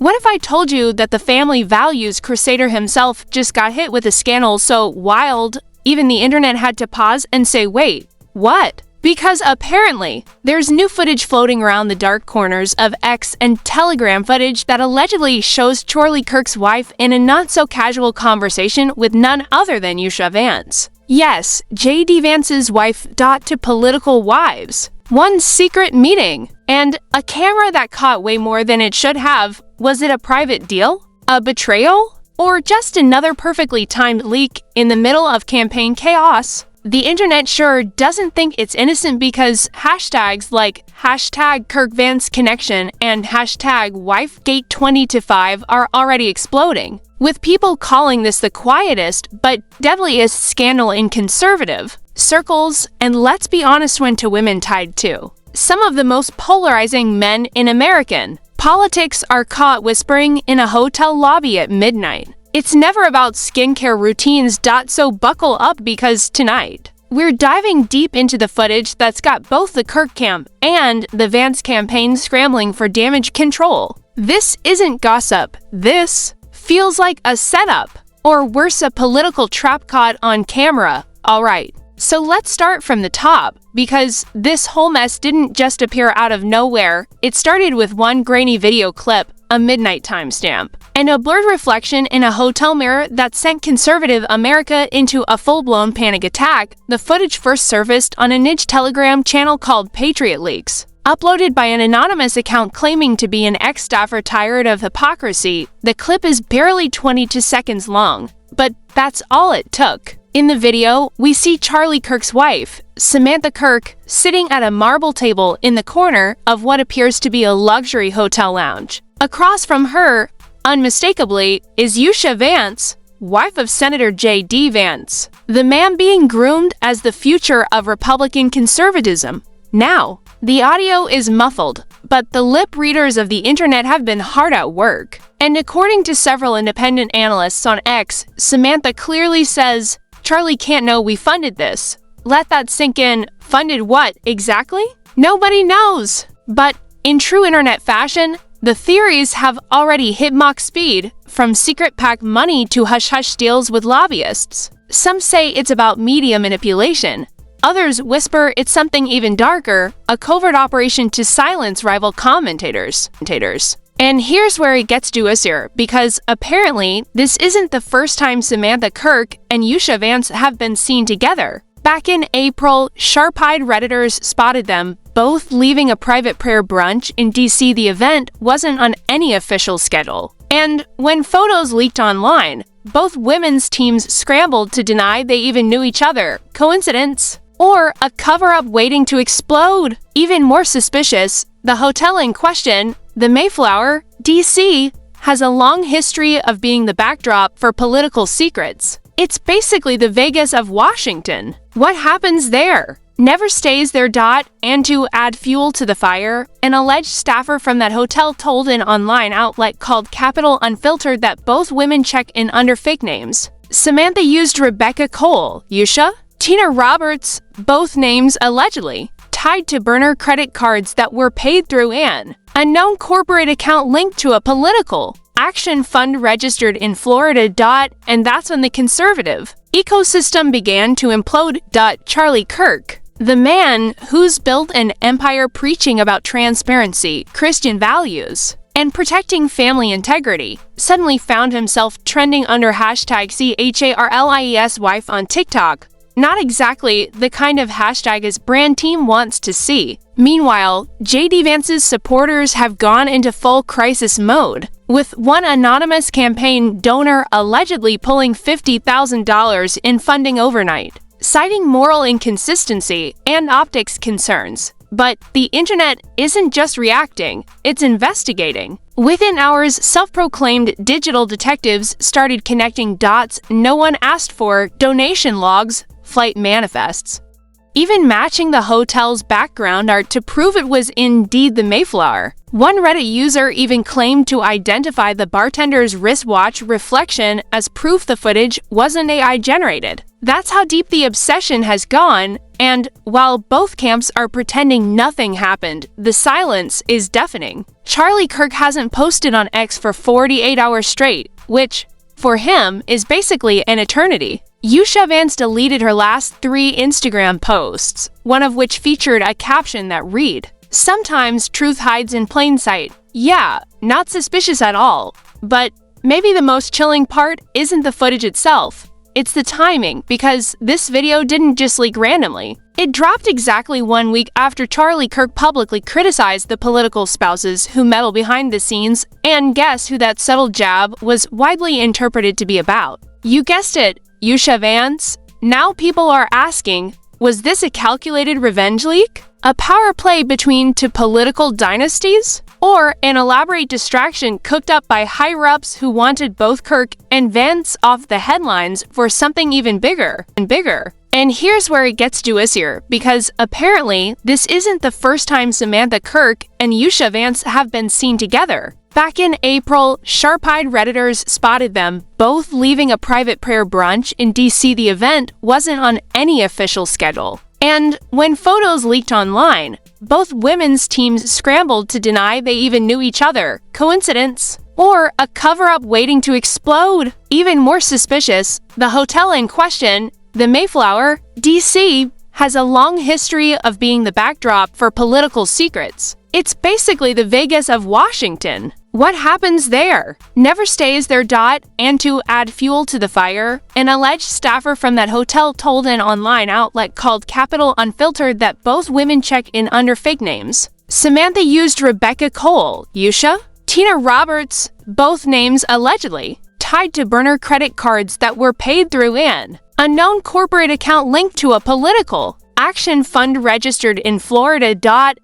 What if I told you that the family values crusader himself just got hit with a scandal so wild, even the internet had to pause and say, wait, what? Because apparently, there's new footage floating around the dark corners of X and Telegram footage that allegedly shows Charlie Kirk's wife in a not-so-casual conversation with none other than Yusha Vance. Yes, J.D. Vance's wife to political wives. One secret meeting. And a camera that caught way more than it should have. Was it a private deal? A betrayal? Or just another perfectly timed leak in the middle of campaign chaos? The internet sure doesn't think it's innocent because hashtags like #KirkVanceConnection and #WifeGate20-5 are already exploding, with people calling this the quietest but deadliest scandal in conservative circles, and let's be honest, when to women tied to some of the most polarizing men in American politics are caught whispering in a hotel lobby at midnight. It's never about skincare routines. So buckle up because tonight, we're diving deep into the footage that's got both the Kirk camp and the Vance campaign scrambling for damage control. This isn't gossip. This feels like a setup, or worse, a political trap caught on camera. Alright, so let's start from the top, because this whole mess didn't just appear out of nowhere. It started with one grainy video clip, a midnight timestamp, and a blurred reflection in a hotel mirror that sent conservative America into a full-blown panic attack. The footage first surfaced on a niche Telegram channel called Patriot Leaks, uploaded by an anonymous account claiming to be an ex-staffer tired of hypocrisy. The clip is barely 22 seconds long, but that's all it took. In the video, we see Charlie Kirk's wife, Samantha Kirk, sitting at a marble table in the corner of what appears to be a luxury hotel lounge. Across from her, unmistakably, is Yusha Vance, wife of Senator J.D. Vance, the man being groomed as the future of Republican conservatism. Now, the audio is muffled, but the lip readers of the internet have been hard at work. And according to several independent analysts on X, Samantha clearly says, Charlie can't know we funded this. Let that sink in. Funded what, exactly? Nobody knows. But in true internet fashion, the theories have already hit Mach speed, from secret PAC money to hush-hush deals with lobbyists. Some say it's about media manipulation. Others whisper it's something even darker, a covert operation to silence rival commentators. And here's where it gets juicier, because apparently this isn't the first time Samantha Kirk and Yusha Vance have been seen together. Back in April, sharp-eyed Redditors spotted them both leaving a private prayer brunch in DC. The event wasn't on any official schedule. And when photos leaked online, both women's teams scrambled to deny they even knew each other. Coincidence? Or a cover-up waiting to explode? Even more suspicious, the hotel in question, the Mayflower, DC, has a long history of being the backdrop for political secrets. It's basically the Vegas of Washington. What happens there never stays there. And to add fuel to the fire, an alleged staffer from that hotel told an online outlet called Capital Unfiltered that both women check in under fake names. Samantha used Rebecca Cole, Yusha, Tina Roberts, both names allegedly tied to burner credit cards that were paid through an unknown corporate account linked to a political action fund registered in Florida. And that's when the conservative ecosystem began to implode. Charlie Kirk, the man who's built an empire preaching about transparency, Christian values, and protecting family integrity, suddenly found himself trending under #CHARLIES wife on TikTok. Not exactly the kind of hashtag his brand team wants to see. Meanwhile, J.D. Vance's supporters have gone into full crisis mode, with one anonymous campaign donor allegedly pulling $50,000 in funding overnight, citing moral inconsistency and optics concerns. But the internet isn't just reacting, it's investigating. Within hours, self-proclaimed digital detectives started connecting dots no one asked for: donation logs, flight manifests, even matching the hotel's background art to prove it was indeed the Mayflower. One Reddit user even claimed to identify the bartender's wristwatch reflection as proof the footage wasn't AI-generated. That's how deep the obsession has gone, and while both camps are pretending nothing happened, the silence is deafening. Charlie Kirk hasn't posted on X for 48 hours straight, which, for him, is basically an eternity. Yusha Vance deleted her last 3 Instagram posts, one of which featured a caption that read, "Sometimes truth hides in plain sight. Yeah, not suspicious at all. But maybe the most chilling part isn't the footage itself. It's the timing, because this video didn't just leak randomly. It dropped exactly 1 week after Charlie Kirk publicly criticized the political spouses who meddle behind the scenes, and guess who that subtle jab was widely interpreted to be about? You guessed it, Yusha Vance. Now people are asking, was this a calculated revenge leak? A power play between two political dynasties? Or an elaborate distraction cooked up by higher-ups who wanted both Kirk and Vance off the headlines for something even bigger and bigger? And here's where it gets juicier, because apparently this isn't the first time Samantha Kirk and Yusha Vance have been seen together. Back in April, sharp-eyed Redditors spotted them both leaving a private prayer brunch in DC. The event wasn't on any official schedule. And when photos leaked online, both women's teams scrambled to deny they even knew each other. Coincidence? Or a cover-up waiting to explode? Even more suspicious, the hotel in question, the Mayflower, DC, has a long history of being the backdrop for political secrets. It's basically the Vegas of Washington. What happens there? Never stays there. And to add fuel to the fire, an alleged staffer from that hotel told an online outlet called Capital Unfiltered that both women check in under fake names. Samantha used Rebecca Cole, Yusha, Tina Roberts, both names allegedly tied to burner credit cards that were paid through an unknown corporate account linked to a political action fund registered in Florida.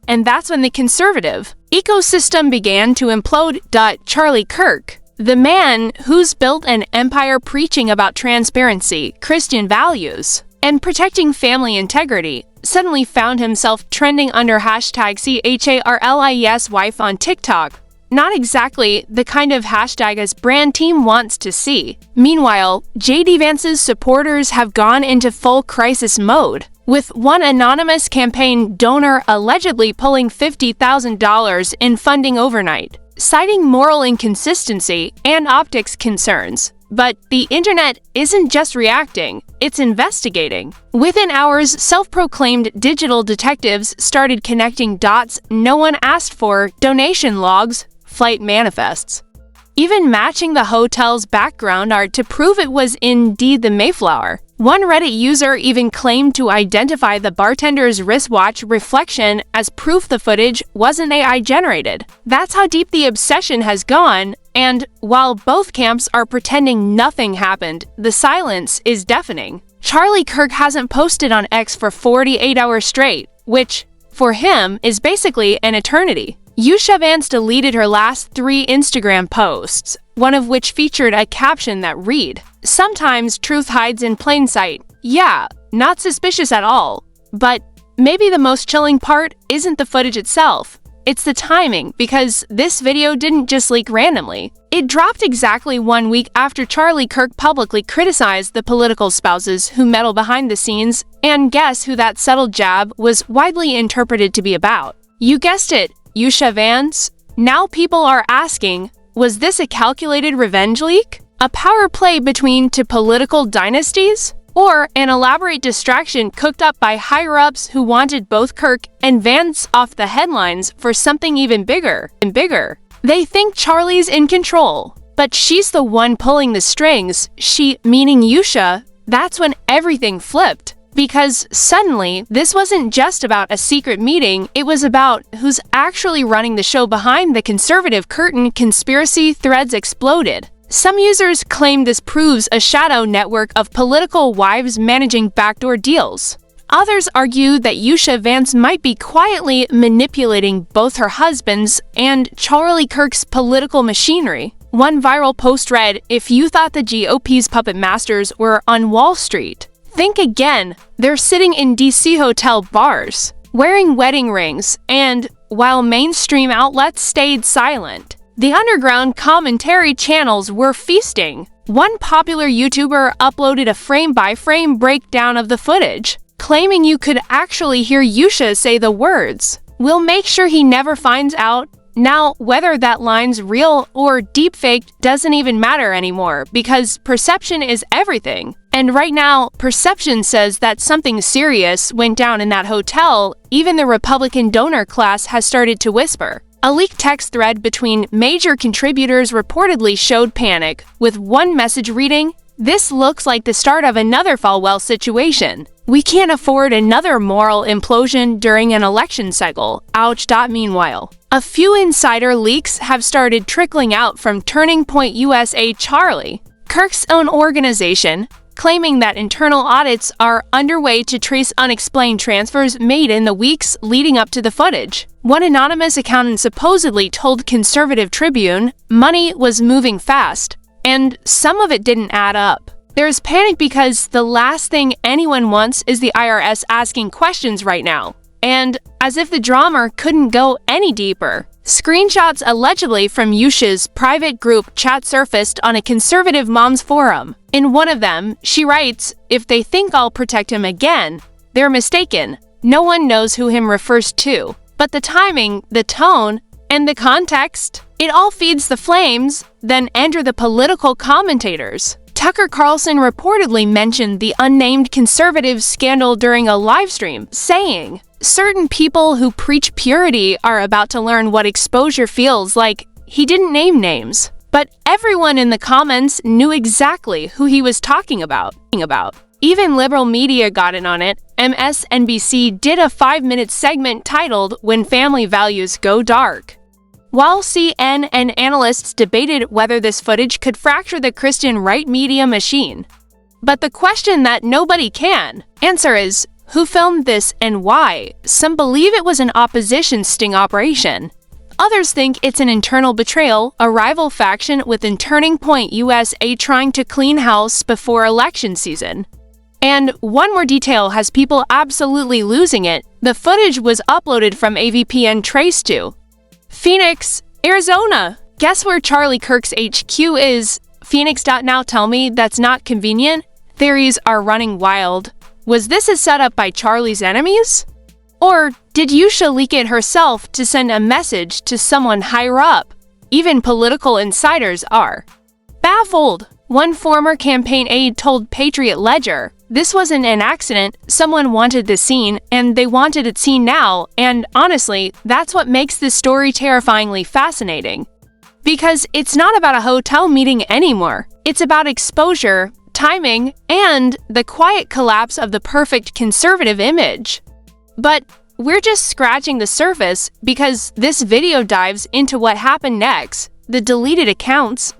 And that's when the conservative ecosystem began to implode. Charlie Kirk, the man who's built an empire preaching about transparency, Christian values, and protecting family integrity, suddenly found himself trending under hashtag CHARLIES wife on TikTok. Not exactly the kind of hashtag his brand team wants to see. Meanwhile, JD Vance's supporters have gone into full crisis mode, with one anonymous campaign donor allegedly pulling $50,000 in funding overnight, citing moral inconsistency and optics concerns. But the internet isn't just reacting, it's investigating. Within hours, self-proclaimed digital detectives started connecting dots no one asked for: donation logs, flight manifests, even matching the hotel's background art to prove it was indeed the Mayflower. One Reddit user even claimed to identify the bartender's wristwatch reflection as proof the footage wasn't AI-generated. That's how deep the obsession has gone, and while both camps are pretending nothing happened, the silence is deafening. Charlie Kirk hasn't posted on X for 48 hours straight, which, for him, is basically an eternity. Yusha Vance deleted her last 3 Instagram posts, one of which featured a caption that read, "Sometimes truth hides in plain sight. Yeah, not suspicious at all. But maybe the most chilling part isn't the footage itself. It's the timing, because this video didn't just leak randomly. It dropped exactly 1 week after Charlie Kirk publicly criticized the political spouses who meddle behind the scenes, and guess who that subtle jab was widely interpreted to be about? You guessed it, Yusha Vance. Now people are asking, was this a calculated revenge leak? A power play between two political dynasties? Or an elaborate distraction cooked up by higher-ups who wanted both Kirk and Vance off the headlines for something even bigger and bigger? They think Charlie's in control, but she's the one pulling the strings. She, meaning Yusha. That's when everything flipped. Because suddenly, this wasn't just about a secret meeting, it was about who's actually running the show behind the conservative curtain. Conspiracy threads exploded. Some users claim this proves a shadow network of political wives managing backdoor deals. Others argue that Yusha Vance might be quietly manipulating both her husband's and Charlie Kirk's political machinery. One viral post read, "If you thought the GOP's puppet masters were on Wall Street, Think again. They're sitting in DC hotel bars, wearing wedding rings, and while mainstream outlets stayed silent, the underground commentary channels were feasting. One popular YouTuber uploaded a frame-by-frame breakdown of the footage, claiming you could actually hear Yusha say the words, "We'll make sure he never finds out." Now, whether that line's real or deepfaked doesn't even matter anymore because perception is everything. And right now, perception says that something serious went down in that hotel. Even the Republican donor class has started to whisper. A leaked text thread between major contributors reportedly showed panic, with one message reading, "This looks like the start of another Falwell situation. We can't afford another moral implosion during an election cycle. Ouch." Meanwhile, a few insider leaks have started trickling out from Turning Point USA Charlie Kirk's own organization, claiming that internal audits are underway to trace unexplained transfers made in the weeks leading up to the footage. One anonymous accountant supposedly told Conservative Tribune money was moving fast, and some of it didn't add up. There's panic because the last thing anyone wants is the IRS asking questions right now. And as if the drama couldn't go any deeper, screenshots allegedly from Yusha's private group chat surfaced on a conservative mom's forum. In one of them, she writes, "If they think I'll protect him again, they're mistaken. No one knows who him refers to. But the timing, the tone, and the context, it all feeds the flames." Then enter the political commentators. Tucker Carlson reportedly mentioned the unnamed conservative scandal during a livestream, saying, "Certain people who preach purity are about to learn what exposure feels like." He didn't name names, but everyone in the comments knew exactly who he was talking about. Even liberal media got in on it. MSNBC did a 5-minute segment titled "When Family Values Go Dark," while CNN and analysts debated whether this footage could fracture the Christian right media machine. But the question that nobody can answer is, who filmed this and why? Some believe it was an opposition sting operation. Others think it's an internal betrayal, a rival faction within Turning Point USA trying to clean house before election season. And one more detail has people absolutely losing it. The footage was uploaded from a VPN trace to Phoenix, Arizona. Guess where Charlie Kirk's HQ is? Phoenix. Now tell me that's not convenient? Theories are running wild. Was this a setup by Charlie's enemies? Or did Yusha leak it herself to send a message to someone higher up? Even political insiders are baffled. One former campaign aide told Patriot Ledger, "This wasn't an accident. Someone wanted the scene, and they wanted it seen now." And honestly, that's what makes this story terrifyingly fascinating. Because it's not about a hotel meeting anymore. It's about exposure, timing, and the quiet collapse of the perfect conservative image. But we're just scratching the surface because this video dives into what happened next, the deleted accounts,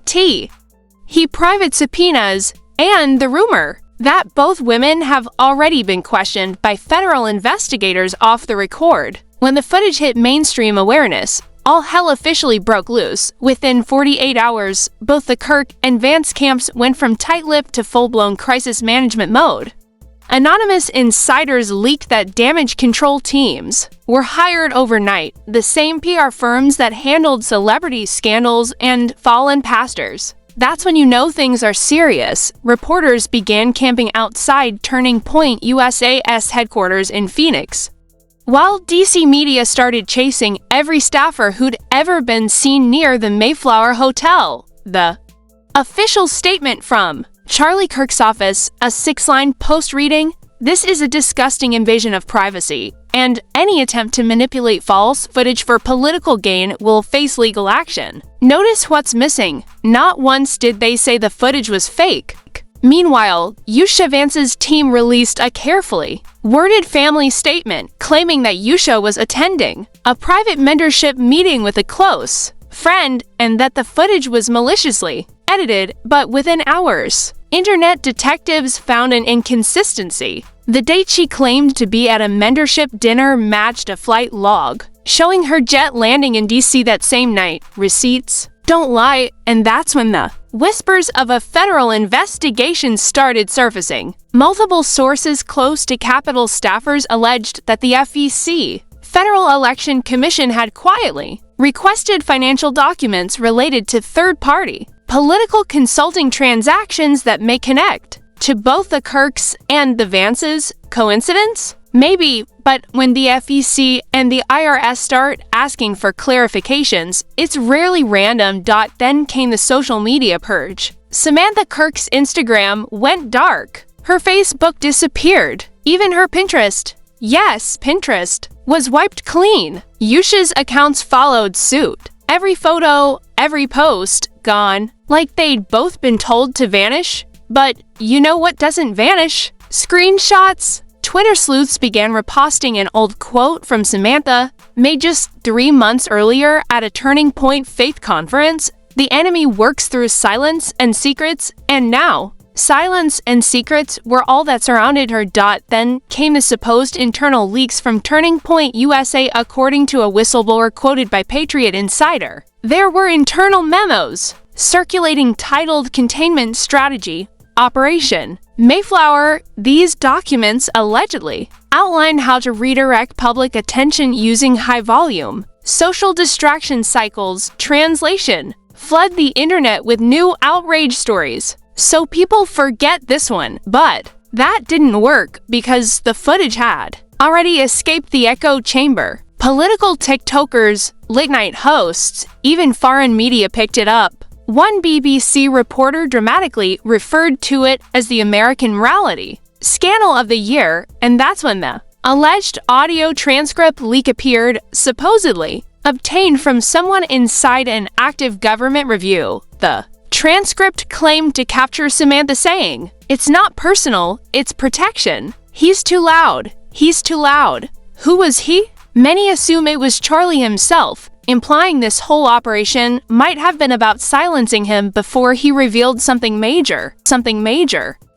he private subpoenas, and the rumor that both women have already been questioned by federal investigators off the record. When the footage hit mainstream awareness, all hell officially broke loose. Within 48 hours, both the Kirk and Vance camps went from tight-lipped to full-blown crisis management mode. Anonymous insiders leaked that damage control teams were hired overnight, the same PR firms that handled celebrity scandals and fallen pastors. That's when you know things are serious. Reporters began camping outside Turning Point USA's headquarters in Phoenix, while DC media started chasing every staffer who'd ever been seen near the Mayflower Hotel. The official statement from Charlie Kirk's office, a 6-line post reading, "This is a disgusting invasion of privacy, and any attempt to manipulate false footage for political gain will face legal action." Notice what's missing. Not once did they say the footage was fake. Meanwhile, Yusha Vance's team released a carefully worded family statement claiming that Yusha was attending a private mentorship meeting with a close friend and that the footage was maliciously edited, but within hours, internet detectives found an inconsistency. The date she claimed to be at a mentorship dinner matched a flight log, showing her jet landing in DC that same night. Receipts don't lie, and that's when the whispers of a federal investigation started surfacing. Multiple sources close to Capitol staffers alleged that the FEC, Federal Election Commission, had quietly requested financial documents related to third-party political consulting transactions that may connect to both the Kirks and the Vances. Coincidence? Maybe, but when the FEC and the IRS start asking for clarifications, it's rarely random. Then came the social media purge. Samantha Kirk's Instagram went dark. Her Facebook disappeared. Even her Pinterest, yes, Pinterest, was wiped clean. Yusha's accounts followed suit. Every photo, every post, gone. Like they'd both been told to vanish. But you know what doesn't vanish? Screenshots. Twitter sleuths began reposting an old quote from Samantha, made just 3 months earlier at a Turning Point faith conference. The enemy works through silence and secrets, and now, silence and secrets were all that surrounded her. Then came the supposed internal leaks from Turning Point USA, according to a whistleblower quoted by Patriot Insider. There were internal memos circulating titled Containment Strategy Operation Mayflower. These documents allegedly outline how to redirect public attention using high-volume social distraction cycles. Translation: flood the internet with new outrage stories so people forget this one. But that didn't work because the footage had already escaped the echo chamber. Political TikTokers, late-night hosts, even foreign media picked it up. One BBC reporter dramatically referred to it as the American Morality Scandal of the Year, and that's when the alleged audio transcript leak appeared, supposedly obtained from someone inside an active government review. The transcript claimed to capture Samantha saying, "It's not personal, it's protection. He's too loud. He's too loud." Who was he? Many assume it was Charlie himself, implying this whole operation might have been about silencing him before he revealed something major.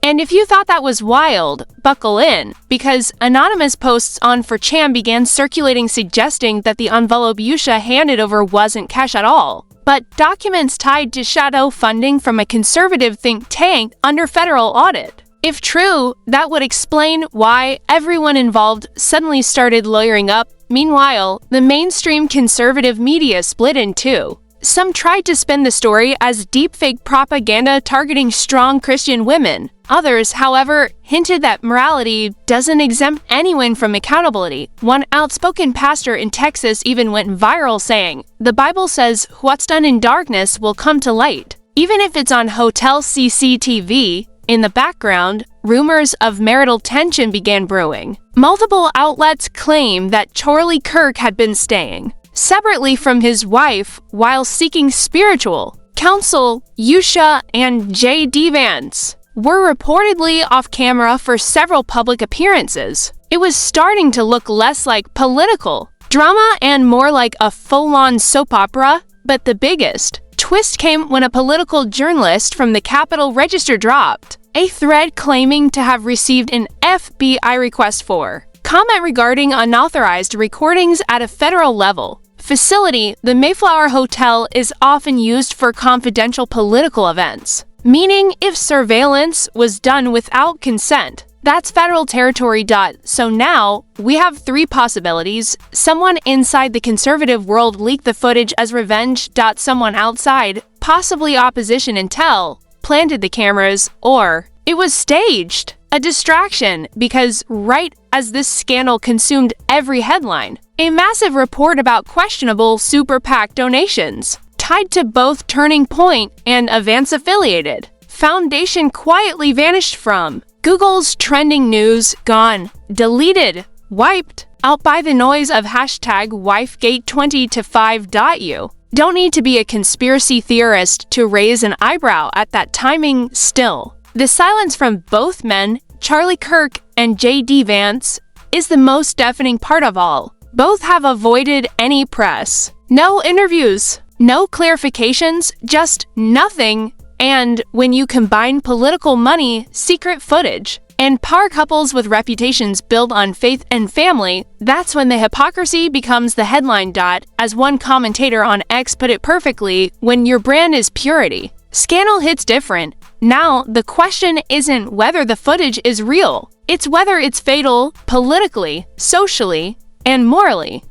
And if you thought that was wild, buckle in, because anonymous posts on 4chan began circulating suggesting that the envelope Yusha handed over wasn't cash at all, but documents tied to shadow funding from a conservative think tank under federal audit. If true, that would explain why everyone involved suddenly started lawyering up. Meanwhile, the mainstream conservative media split in two. Some tried to spin the story as deepfake propaganda targeting strong Christian women. Others, however, hinted that morality doesn't exempt anyone from accountability. One outspoken pastor in Texas even went viral saying, "The Bible says what's done in darkness will come to light, even if it's on hotel CCTV." In the background, rumors of marital tension began brewing. Multiple outlets claim that Charlie Kirk had been staying separately from his wife while seeking spiritual counsel. Yusha and J.D. Vance were reportedly off camera for several public appearances. It was starting to look less like political drama and more like a full-on soap opera. But the biggest twist came when a political journalist from the Capitol Register dropped a thread claiming to have received an FBI request for comment regarding unauthorized recordings at a federal level facility. The Mayflower Hotel is often used for confidential political events, meaning if surveillance was done without consent, that's federal territory. So now, we have 3 possibilities. Someone inside the conservative world leaked the footage as revenge. Someone outside, possibly opposition intel, planted the cameras, or it was staged. A distraction, because right as this scandal consumed every headline, a massive report about questionable super PAC donations, tied to both Turning Point and a Vance-affiliated foundation, quietly vanished from Google's trending news. Gone, deleted, wiped out by the noise of hashtag #WifeGate20to5. You don't need to be a conspiracy theorist to raise an eyebrow at that timing. Still, the silence from both men, Charlie Kirk and J.D. Vance, is the most deafening part of all. Both have avoided any press. No interviews, no clarifications, just nothing. And when you combine political money, secret footage, and power couples with reputations built on faith and family, that's when the hypocrisy becomes the headline. As one commentator on X put it perfectly, when your brand is purity, Scandal hits different. Now, the question isn't whether the footage is real. It's whether it's fatal politically, socially, and morally.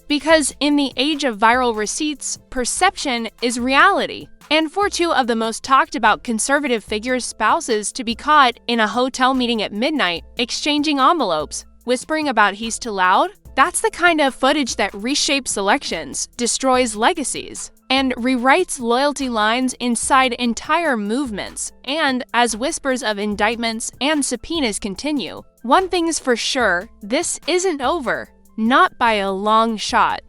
Because in the age of viral receipts, perception is reality. And for two of the most talked about conservative figures' spouses to be caught in a hotel meeting at midnight, exchanging envelopes, whispering about he's too loud, that's the kind of footage that reshapes elections, destroys legacies, and rewrites loyalty lines inside entire movements. And as whispers of indictments and subpoenas continue, one thing's for sure, this isn't over. Not by a long shot.